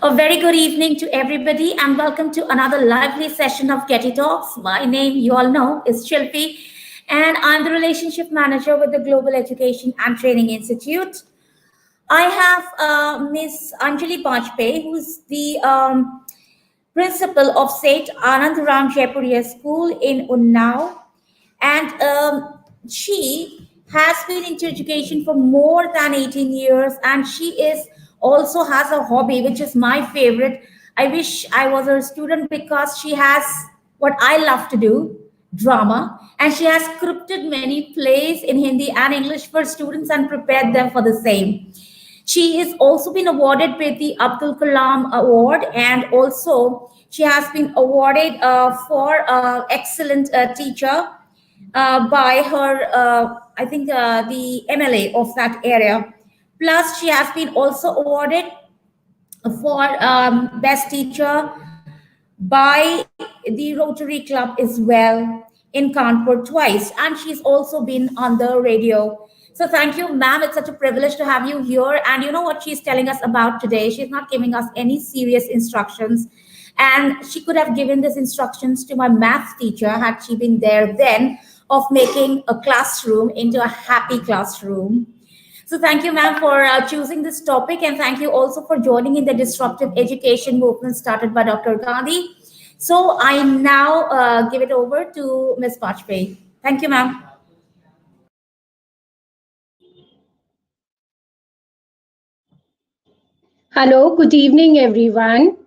A very good evening to everybody, and welcome to another lively session of GETI Talks. My name, you all know, is Shilpi, and I'm the Relationship Manager with the Global Education and Training Institute. I have Miss Anjali Bajpai, who's the principal of St. Anandaram Jaipuriya School in Unnao, and she has been into education for more than 18 years, and she is also has a hobby which is my favorite. I wish I was her student because she has what I love to do, drama, and she has scripted many plays in Hindi and English for students and prepared them for the same. She has also been awarded with the Abdul Kalam Award, and also she has been awarded for excellent teacher by her, I think, the MLA of that area. Plus, she has been also awarded for best teacher by the Rotary Club as well in Kanpur twice, and she's also been on the radio. So thank you, ma'am. It's such a privilege to have you here. And you know what she's telling us about today? She's not giving us any serious instructions. And she could have given these instructions to my math teacher had she been there then, of making a classroom into a happy classroom. So thank you, ma'am, for choosing this topic, and thank you also for joining in the disruptive education movement started by Dr. Gandhi. So I now give it over to Ms. Bajpai. Thank you, ma'am. Hello, good evening, everyone.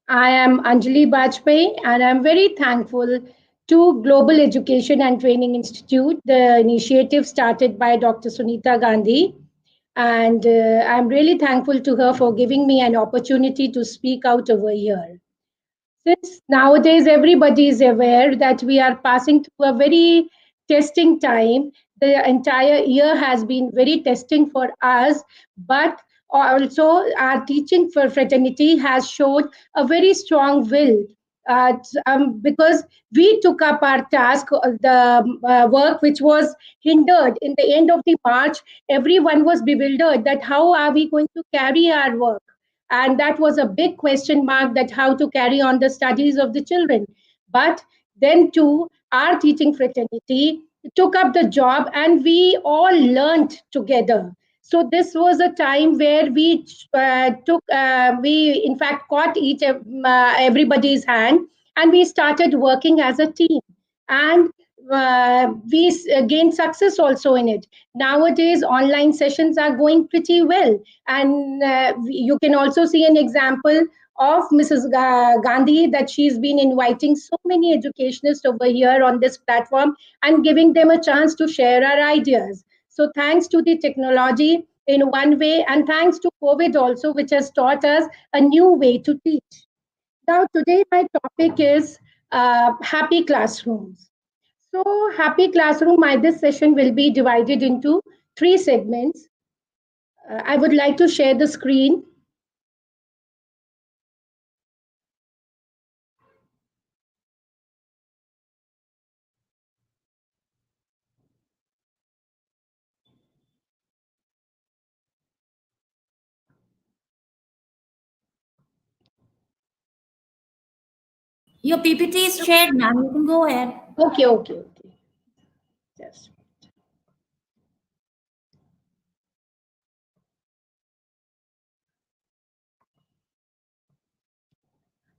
I am Anjali Bajpai, and I'm very thankful to Global Education and Training Institute, the initiative started by Dr. Sunita Gandhi. And I'm really thankful to her for giving me an opportunity to speak out over here. Since nowadays everybody is aware that we are passing through a very testing time, the entire year has been very testing for us, but also our teaching for fraternity has showed a very strong will. Because we took up our task, the work which was hindered in the end of the March, everyone was bewildered that how are we going to carry our work, and that was a big question mark, that how to carry on the studies of the children. But then too, our teaching fraternity took up the job, and we all learned together. So this was a time where we in fact caught everybody's hand, and we started working as a team, and we gained success also in it. Nowadays online sessions are going pretty well, and you can also see an example of Mrs. Gandhi, that she's been inviting so many educationists over here on this platform and giving them a chance to share our ideas. So thanks to the technology in one way, and thanks to COVID also, which has taught us a new way to teach. Now today my topic is happy classrooms. So happy classroom, this session will be divided into three segments. I would like to share the screen. Your PPT is shared, ma'am. You can go ahead. Okay. Yes.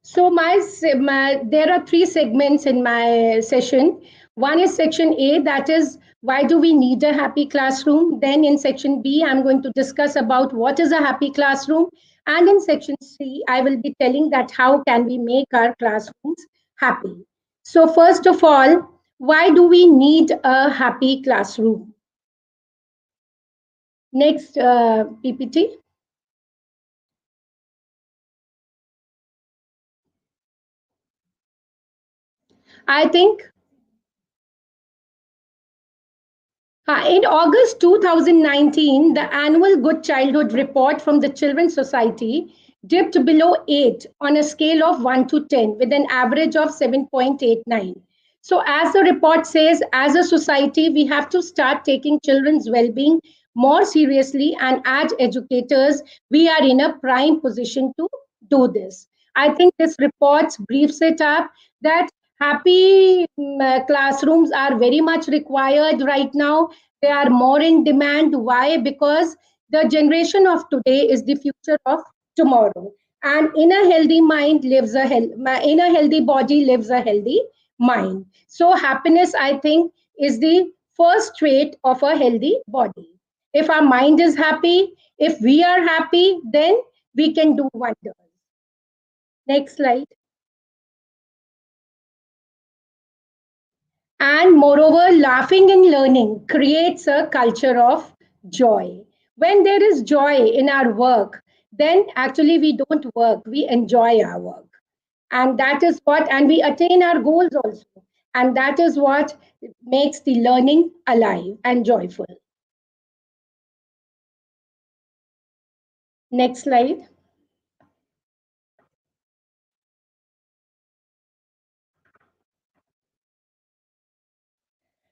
So there are three segments in my session. One is section A, that is why do we need a happy classroom? Then in section B, I'm going to discuss about what is a happy classroom. And in section C, I will be telling that how can we make our classrooms happy. So first of all, why do we need a happy classroom? Next PPT. I think in August 2019, the annual Good Childhood Report from the Children's Society dipped below 8 on a scale of 1 to 10 with an average of 7.89. So as the report says, as a society, we have to start taking children's well-being more seriously, and as educators, we are in a prime position to do this. I think this report briefs it up that happy classrooms are very much required right now. They are more in demand. Why? Because the generation of today is the future of tomorrow. And in a healthy mind lives in a healthy body lives a healthy mind. So happiness, I think, is the first trait of a healthy body. If our mind is happy, if we are happy, then we can do wonders. Next slide. And moreover, laughing and learning creates a culture of joy. When there is joy in our work, then actually we don't work, we enjoy our work. And that is what, and we attain our goals also. And that is what makes the learning alive and joyful. Next slide.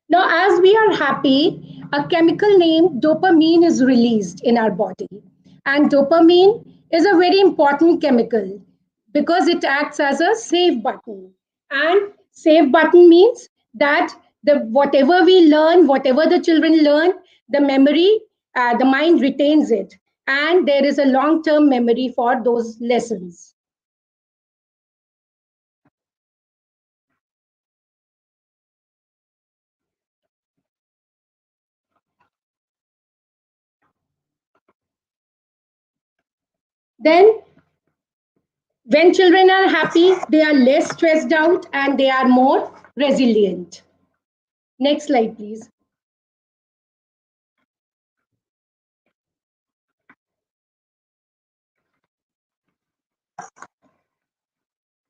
Now, as we are happy, a chemical named dopamine is released in our body. And dopamine is a very important chemical because it acts as a save button. And save button means that the whatever we learn, whatever the children learn, the memory, the mind retains it. And there is a long-term memory for those lessons. Then when children are happy, they are less stressed out and they are more resilient. Next slide, please.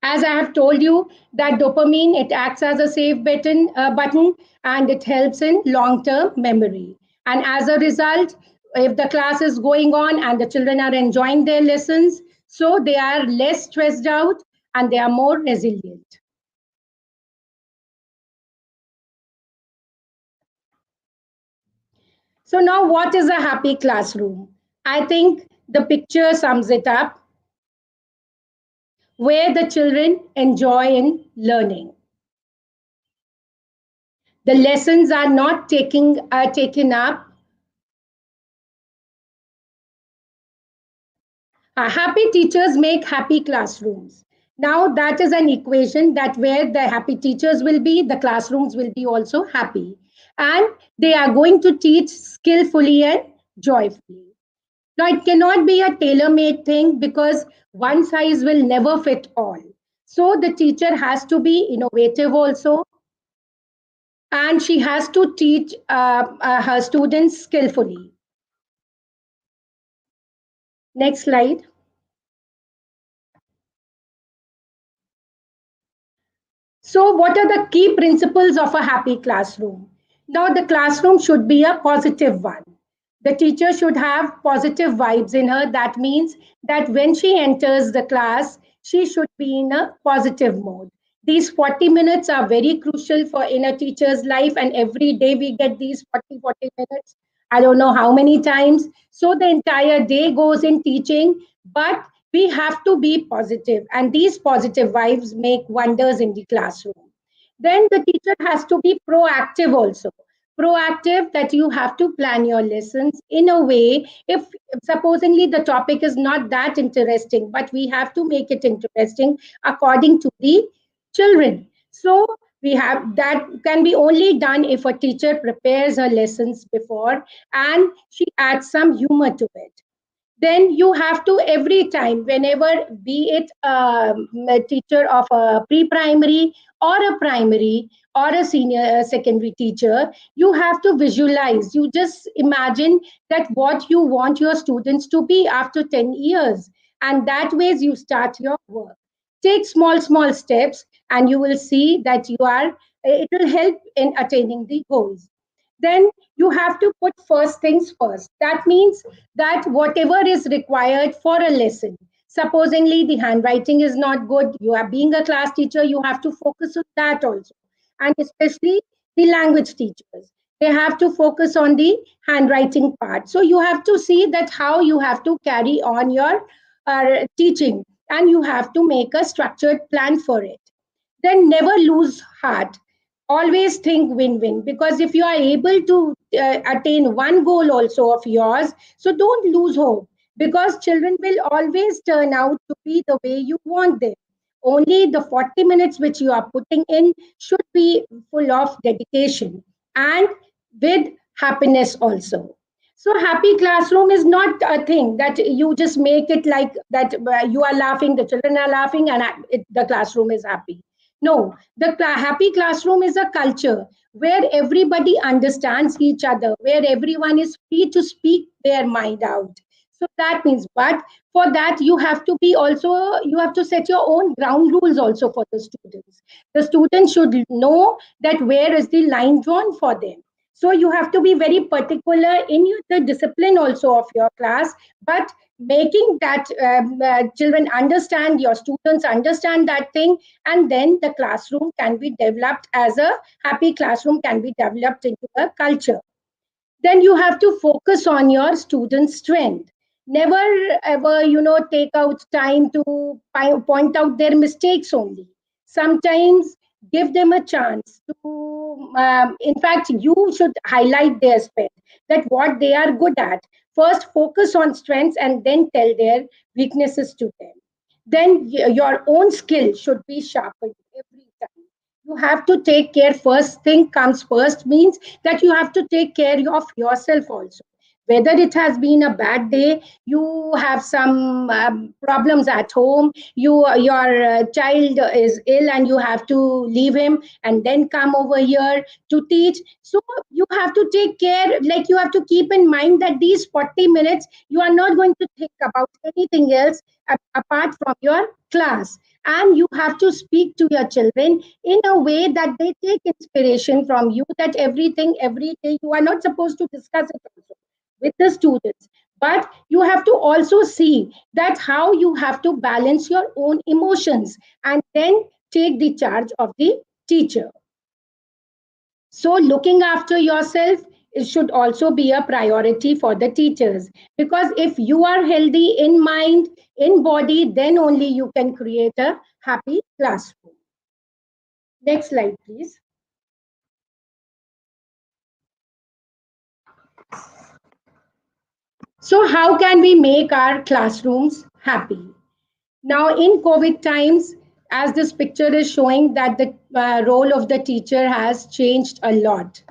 As I have told you, that dopamine, it acts as a save button and it helps in long-term memory. And as a result, if the class is going on and the children are enjoying their lessons, so they are less stressed out and they are more resilient. So now what is a happy classroom? I think the picture sums it up, where the children enjoy in learning. The lessons are not taken up. Happy teachers make happy classrooms. Now that is an equation that where the happy teachers will be, the classrooms will be also happy. And they are going to teach skillfully and joyfully. Now it cannot be a tailor-made thing because one size will never fit all. So the teacher has to be innovative also, and she has to teach her students skillfully. Next slide. So, what are the key principles of a happy classroom? Now, the classroom should be a positive one. The teacher should have positive vibes in her. That means that when she enters the class, she should be in a positive mode. These 40 minutes are very crucial for in a teacher's life, and every day we get these 40 minutes. I don't know how many times. So the entire day goes in teaching, but we have to be positive, and these positive vibes make wonders in the classroom. Then the teacher has to be proactive also. Proactive, that you have to plan your lessons in a way, if supposedly the topic is not that interesting, but we have to make it interesting according to the children. So we have that can be only done if a teacher prepares her lessons before and she adds some humor to it. Then you have to every time, whenever, be it a teacher of a pre-primary or a primary or a senior secondary teacher, you have to visualize, you just imagine that what you want your students to be after 10 years, and that ways you start your work. Take small steps and you will see that you are it will help in attaining the goals. Then you have to put first things first. That means that whatever is required for a lesson, supposingly the handwriting is not good, you are being a class teacher, you have to focus on that also. And especially the language teachers, they have to focus on the handwriting part. So you have to see that how you have to carry on your teaching. and you have to make a structured plan for it. Then never lose heart. Always think win-win, because if you are able to attain one goal also of yours, so don't lose hope, because children will always turn out to be the way you want them. Only the 40 minutes which you are putting in should be full of dedication and with happiness also. So happy classroom is not a thing that you just make it like that, you are laughing, the children are laughing, and the classroom is happy. No, the happy classroom is a culture where everybody understands each other, where everyone is free to speak their mind out. So that means, but for that you have to be also, you have to set your own ground rules also for the students. The students should know that where is the line drawn for them. So you have to be very particular in the discipline also of your class, but making that children understand, your students understand that thing, and then the classroom can be developed as a happy classroom, can be developed into a culture. Then you have to focus on your students' strength. Never ever, take out time to point out their mistakes only. Sometimes give them a chance to, in fact, you should highlight their strength, that what they are good at. First, focus on strengths and then tell their weaknesses to them. Then your own skill should be sharpened every time. You have to take care. First thing comes first means that you have to take care of yourself also. Whether it has been a bad day, you have some problems at home, your child is ill and you have to leave him and then come over here to teach. So you have to take care, like you have to keep in mind that these 40 minutes you are not going to think about anything else apart from your class. And you have to speak to your children in a way that they take inspiration from you, that everything every day you are not supposed to discuss it also with the students, but you have to also see that how you have to balance your own emotions and then take the charge of the teacher. So looking after yourself, it should also be a priority for the teachers, because if you are healthy in mind, in body, then only you can create a happy classroom. Next slide, please. So how can we make our classrooms happy? Now, in COVID times, as this picture is showing, that the role of the teacher has changed a lot.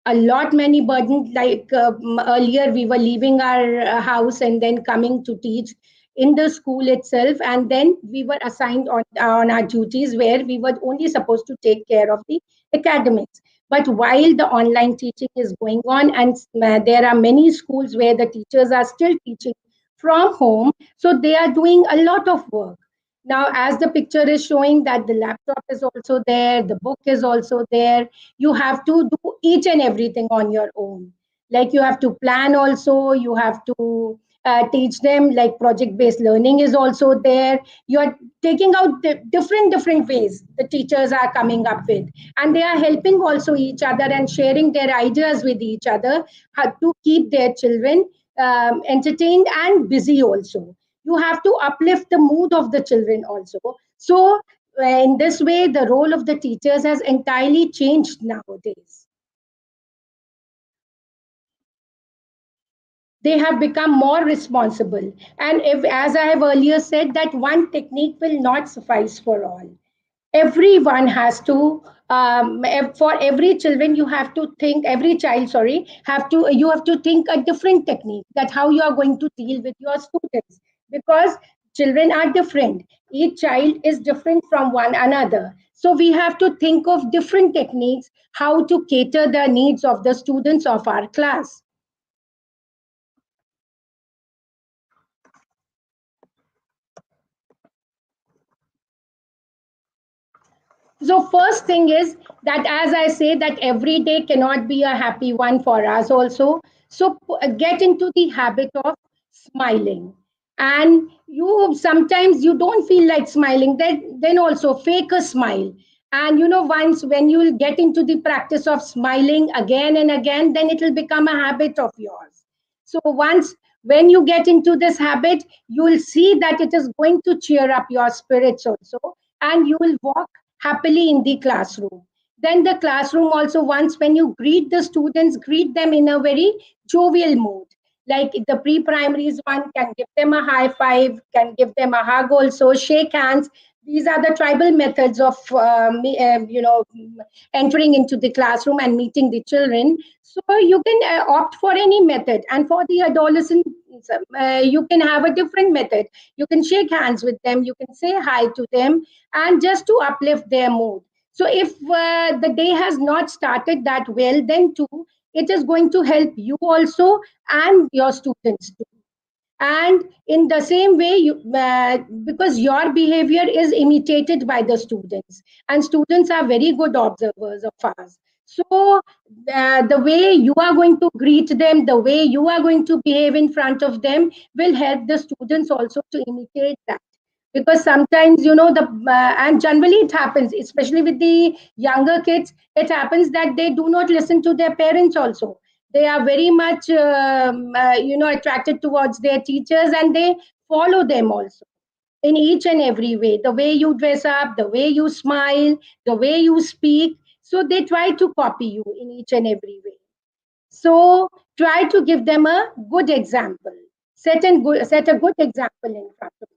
A lot many burden, like earlier we were leaving our house and then coming to teach in the school itself, and then we were assigned on our duties where we were only supposed to take care of the academics. But while the online teaching is going on, and there are many schools where the teachers are still teaching from home, so they are doing a lot of work. Now, as the picture is showing, that the laptop is also there, the book is also there, you have to do each and everything on your own. Like you have to plan also, you have to teach them, like project based learning is also there. You are taking out the different ways the teachers are coming up with, and they are helping also each other and sharing their ideas with each other, how to keep their children entertained and busy also. You have to uplift the mood of the children also. So in this way, the role of the teachers has entirely changed nowadays. They have become more responsible. And if, as I have earlier said, that one technique will not suffice for all. Everyone has to, for every children, you have to think, every child, sorry, you have to think a different technique, that how you are going to deal with your students, because children are different. Each child is different from one another. So we have to think of different techniques, how to cater the needs of the students of our class. So first thing is that, as I say, that every day cannot be a happy one for us also. So get into the habit of smiling. And you sometimes you don't feel like smiling, then also fake a smile. And once when you will get into the practice of smiling again and again, then it will become a habit of yours. So once When you get into this habit, you will see that it is going to cheer up your spirits also, and you will walk happily in the classroom. Then the classroom also, once when you greet the students, greet them in a very jovial mood. Like the pre-primaries one, can give them a high five, can give them a hug also, shake hands. These are the tribal methods of entering into the classroom and meeting the children. So you can opt for any method, and for the adolescents, you can have a different method. You can shake hands with them, you can say hi to them, and just to uplift their mood. So if the day has not started that well, then too, it is going to help you also and your students too. And in the same way, because your behavior is imitated by the students, and students are very good observers of us. So the way you are going to greet them, the way you are going to behave in front of them, will help the students also to imitate that. Because sometimes, and generally it happens, especially with the younger kids, it happens that they do not listen to their parents also. They are very much attracted towards their teachers, and they follow them also in each and every way. The way you dress up, the way you smile, the way you speak, so they try to copy you in each and every way. So try to give them a good example. Set a good example in front of them.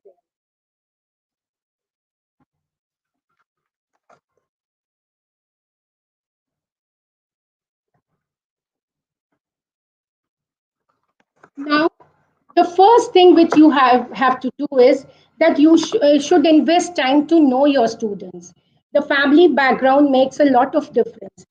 Now, the first thing which you have to do is that you should invest time to know your students. The family background makes a lot of difference.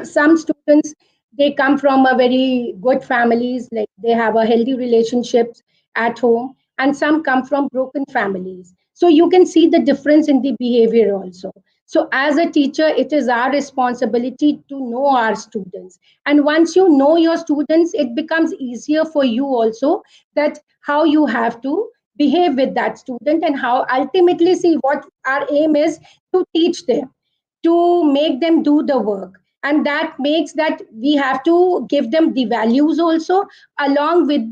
Some students, they come from a very good families, like they have a healthy relationships at home, and some come from broken families. So you can see the difference in the behavior also. So as a teacher, it is our responsibility to know our students. And once you know your students, it becomes easier for you also, that how you have to behave with that student, and how ultimately, see, what our aim is to teach them, to make them do the work. And that makes that we have to give them the values also, along with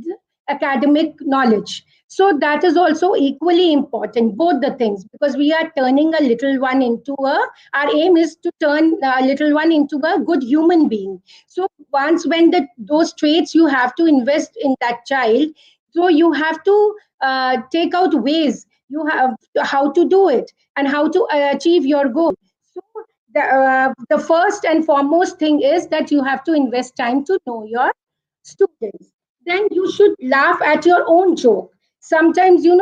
academic knowledge. So that is also equally important, both the things, because we are turning a little one into a, our aim is to turn a little one into a good human being. So once when those traits, you have to invest in that child. So you have to take out ways, you have how to do it, and how to achieve your goal. So the first and foremost thing is that you have to invest time to know your students. Then you should laugh at your own joke. Sometimes, you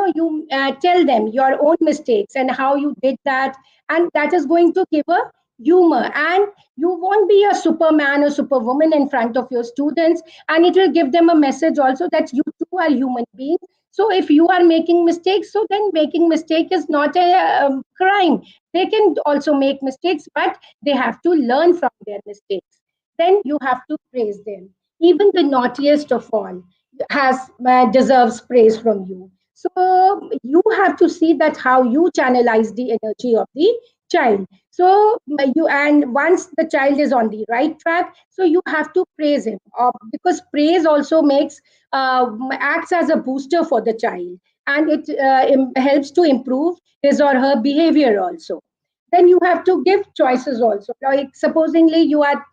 tell them your own mistakes and how you did that, and that is going to give a humor. And you won't be a superman or superwoman in front of your students, and it will give them a message also that you too are human beings. So if you are making mistakes, so then making mistake is not a crime. They can also make mistakes, but they have to learn from their mistakes. Then you have to praise them. Even the naughtiest of all has deserves praise from you. So you have to see that how you channelize the energy of the child. So you, and once the child is on the right track, so you have to praise him, because praise also makes acts as a booster for the child, and it helps to improve his or her behavior also. Then you have to give choices also. Like supposingly you are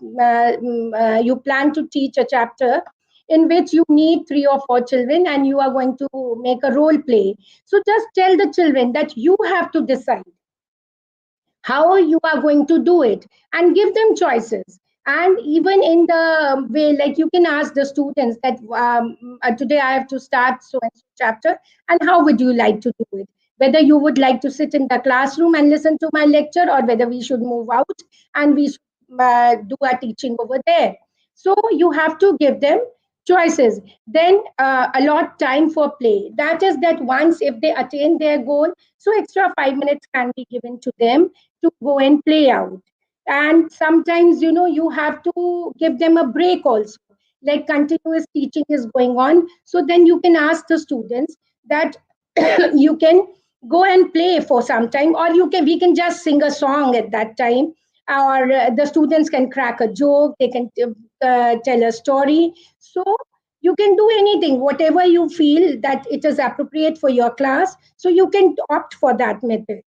you plan to teach a chapter in which you need 3 or 4 children, and you are going to make a role play. So just tell the children that you have to decide how you are going to do it, and give them choices. And even in the way, like you can ask the students that today I have to start so and so chapter, and how would you like to do it, whether you would like to sit in the classroom and listen to my lecture, or whether we should move out and we should do our teaching over there. So you have to give them choices. Then allot time for play. That is that once if they attain their goal, so extra 5 minutes can be given to them to go and play out. And sometimes, you have to give them a break also, like continuous teaching is going on, so then you can ask the students that you can go and play for some time, or we can just sing a song at that time, or the students can crack a joke, they can tell a story. So You can do anything, whatever you feel that it is appropriate for your class. So you can opt for that method.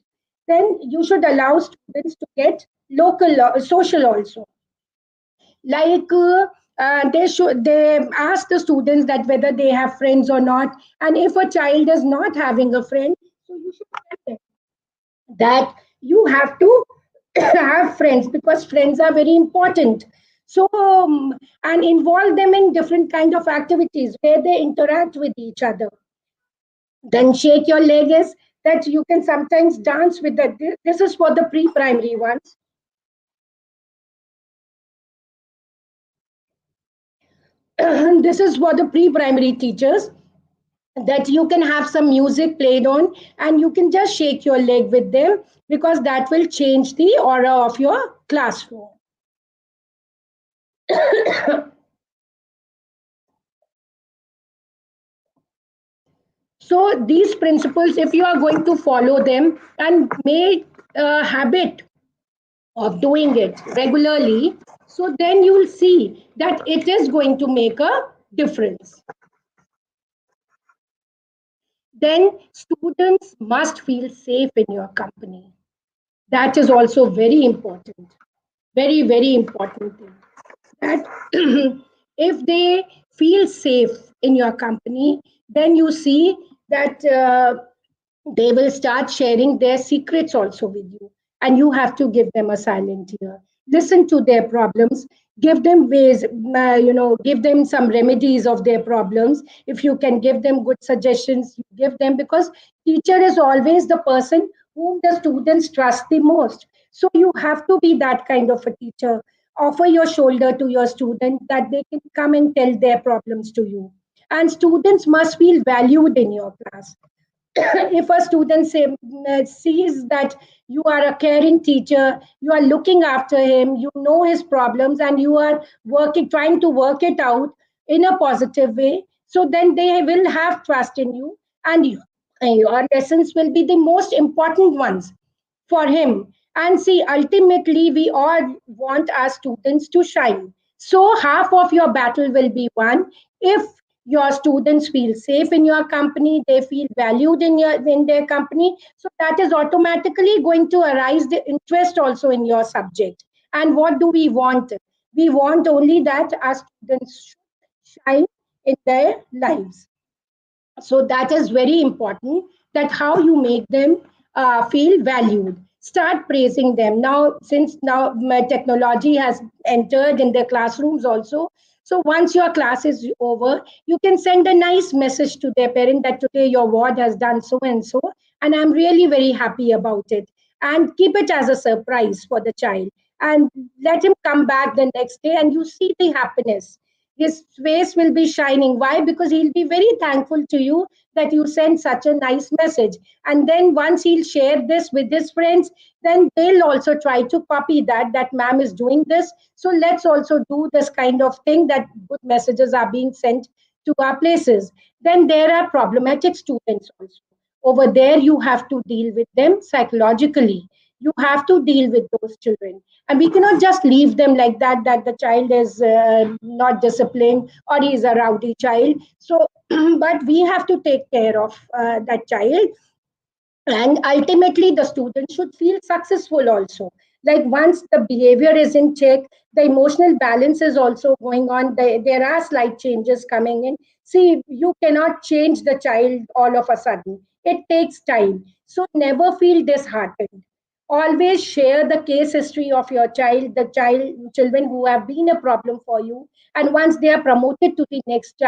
Then you should allow students to get local social also. Like they ask the students that whether they have friends or not, and if a child is not having a friend, so you should tell them that you have to have friends, because friends are very important. So and involve them in different kind of activities where they interact with each other. Then shake your leg is that you can sometimes dance with that. This is for the pre-primary ones. This is for the pre-primary teachers, that you can have some music played on and you can just shake your leg with them, because that will change the aura of your classroom. So these principles, if you are going to follow them and make a habit of doing it regularly, so then you will see that it is going to make a difference. Then students must feel safe in your company. That is also very important. Very, very important thing. That if they feel safe in your company, then you see that they will start sharing their secrets also with you, and you have to give them a silent ear, listen to their problems, give them ways, give them some remedies of their problems. If you can give them good suggestions, you give them, because teacher is always the person whom the students trust the most. So you have to be that kind of a teacher. Offer your shoulder to your student, that they can come and tell their problems to you. And students must feel valued in your class. If a student sees that you are a caring teacher, you are looking after him, you know his problems, and you are trying to work it out in a positive way, so then they will have trust in you, and your lessons will be the most important ones for him. And see, ultimately, we all want our students to shine. So half of your battle will be won if your students feel safe in your company, they feel valued in their company. So that is automatically going to arise the interest also in your subject. And what do we want? We want only that our students should shine in their lives. So that is very important, that how you make them feel valued. Start praising them now, since now technology has entered in their classrooms also. So once your class is over, you can send a nice message to their parent that today your ward has done so and so, and I'm really very happy about it. And keep it as a surprise for the child, and let him come back the next day, and you see the happiness. His face will be shining. Why? Because he'll be very thankful to you that you sent such a nice message. And then once he'll share this with his friends, then they'll also try to copy that ma'am is doing this. So let's also do this kind of thing, that good messages are being sent to our places. Then there are problematic students also. Over there, you have to deal with them psychologically. You have to deal with those children, and we cannot just leave them like that the child is not disciplined or he is a rowdy child. So but we have to take care of that child. And ultimately the student should feel successful also. Like once the behavior is in check, the emotional balance is also going on. There are slight changes coming in. See, you cannot change the child all of a sudden. It takes time. So never feel disheartened. Always share the case history of your child, the children who have been a problem for you, and once they are promoted to the next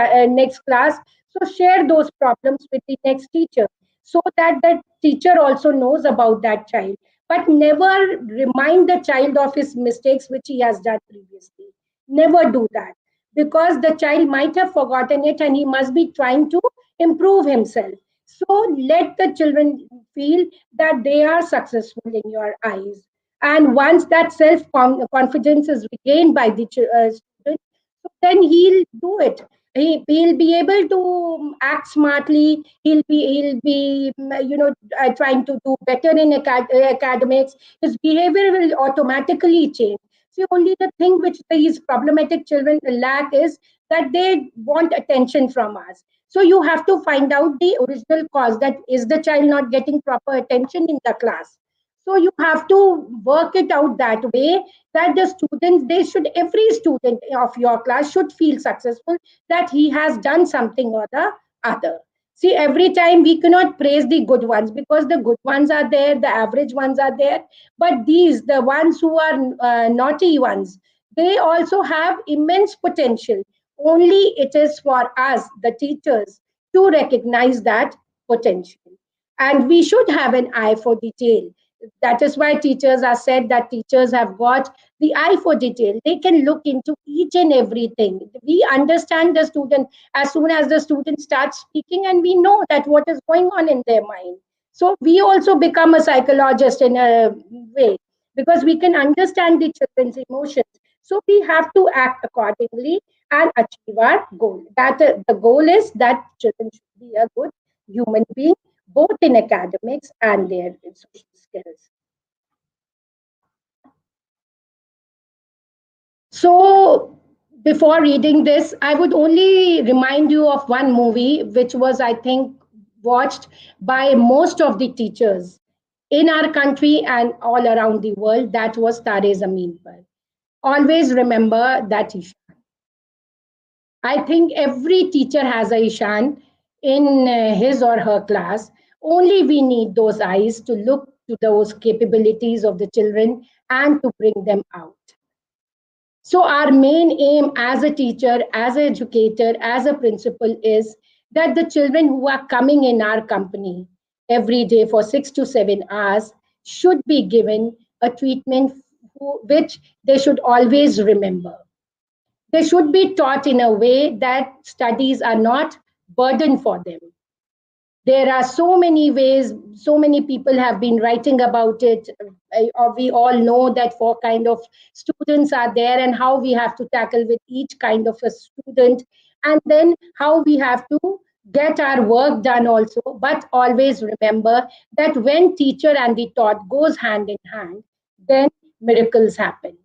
class, so share those problems with the next teacher, so that the teacher also knows about that child. But never remind the child of his mistakes which he has done previously. Never do that, because the child might have forgotten it and he must be trying to improve himself. So let the children feel that they are successful in your eyes. And once that self confidence is regained by the student, so then he'll do it. He'll be able to act smartly. He'll be trying to do better in academics. His behavior will automatically change. See, only the thing which these problematic children lack is that they want attention from us. So you have to find out the original cause, that is the child not getting proper attention in the class. So you have to work it out that way, that the students, they should, every student of your class should feel successful, that he has done something or the other. See, every time we cannot praise the good ones, because the good ones are there, the average ones are there, but these, the ones who are naughty ones, they also have immense potential. Only it is for us, the teachers, to recognize that potential. And we should have an eye for detail. That is why teachers are said that teachers have got the eye for detail. They can look into each and everything. We understand the student as soon as the student starts speaking, and we know that what is going on in their mind. So we also become a psychologist in a way, because we can understand the children's emotions. So we have to act accordingly and achieve our goal. That the goal is that children should be a good human being, both in academics and their social skills. So, before reading this, I would only remind you of one movie which was, I think, watched by most of the teachers in our country and all around the world. That was Tare Zameen Par. Always remember that Ishan. I think every teacher has a Ishan in his or her class. Only we need those eyes to look to those capabilities of the children and to bring them out. So, our main aim as a teacher, as an educator, as a principal is that the children who are coming in our company every day for 6 to 7 hours should be given a treatment which they should always remember. They should be taught in a way that studies are not burden for them. There are so many ways, so many people have been writing about it. We all know that four kind of students are there, and how we have to tackle with each kind of a student, and then how we have to get our work done also. But always remember that when teacher and the taught goes hand in hand, then miracles happen.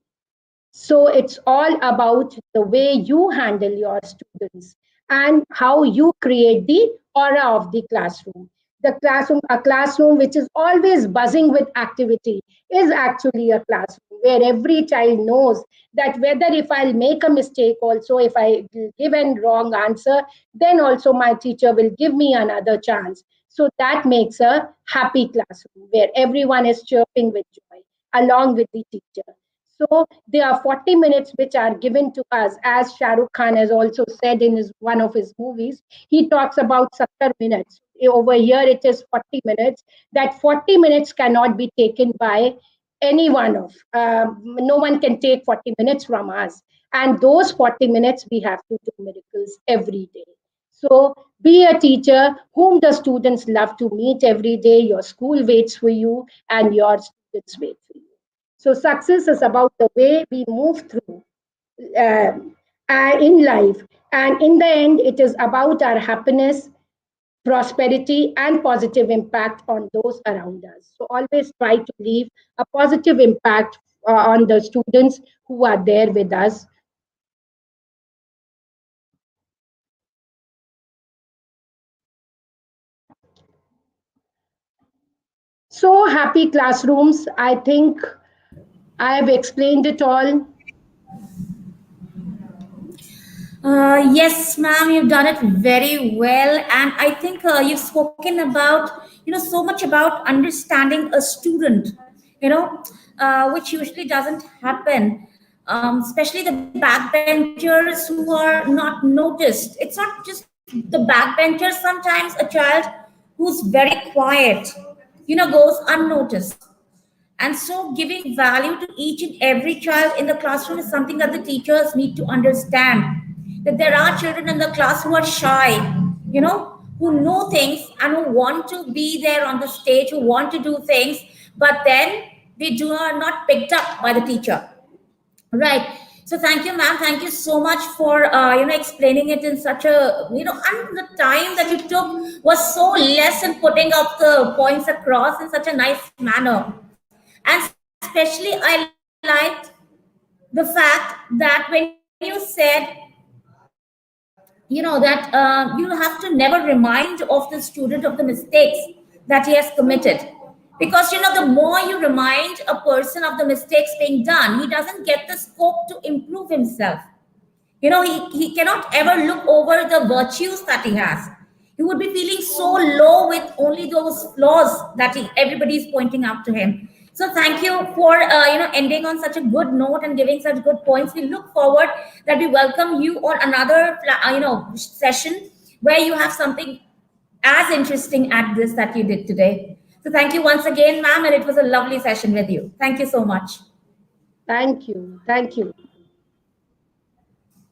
So it's all about the way you handle your students and how you create the aura of the classroom. The classroom, a classroom which is always buzzing with activity, is actually a classroom where every child knows that whether if I'll make a mistake, also if I give a wrong answer, then also my teacher will give me another chance. So that makes a happy classroom where everyone is chirping with joy along with the teacher. So there are 40 minutes which are given to us, as Shah Rukh Khan has also said in one of his movies. He talks about 70 minutes. Over here, it is 40 minutes. That 40 minutes cannot be taken by any one of. No one can take 40 minutes from us. And those 40 minutes, we have to do miracles every day. So be a teacher whom the students love to meet every day. Your school waits for you, and your students wait for you. So success is about the way we move through uh, in life. And in the end, it is about our happiness, prosperity, and positive impact on those around us. So always try to leave a positive impact on the students who are there with us. So happy classrooms. I think I have explained it all. Yes, ma'am, you've done it very well, and I think you've spoken about so much about understanding a student, which usually doesn't happen, especially the backbenchers who are not noticed. It's not just the backbenchers. Sometimes a child who's very quiet, goes unnoticed. And so, giving value to each and every child in the classroom is something that the teachers need to understand. That there are children in the class who are shy, who know things and who want to be there on the stage, who want to do things, but then they do are not picked up by the teacher. Right. So thank you, ma'am. Thank you so much for explaining it in such a and the time that you took was so less in putting up the points across in such a nice manner. And especially I liked, right? the fact that when you said, that you have to never remind of the student of the mistakes that he has committed, because the more you remind a person of the mistakes being done, he doesn't get the scope to improve himself. He cannot ever look over the virtues that he has. He would be feeling so low with only those flaws that everybody is pointing out to him. So thank you for ending on such a good note and giving such good points. We look forward that we welcome you on another session where you have something as interesting at this that you did today. So thank you once again, ma'am, and it was a lovely session with you. Thank you so much. Thank you. Thank you.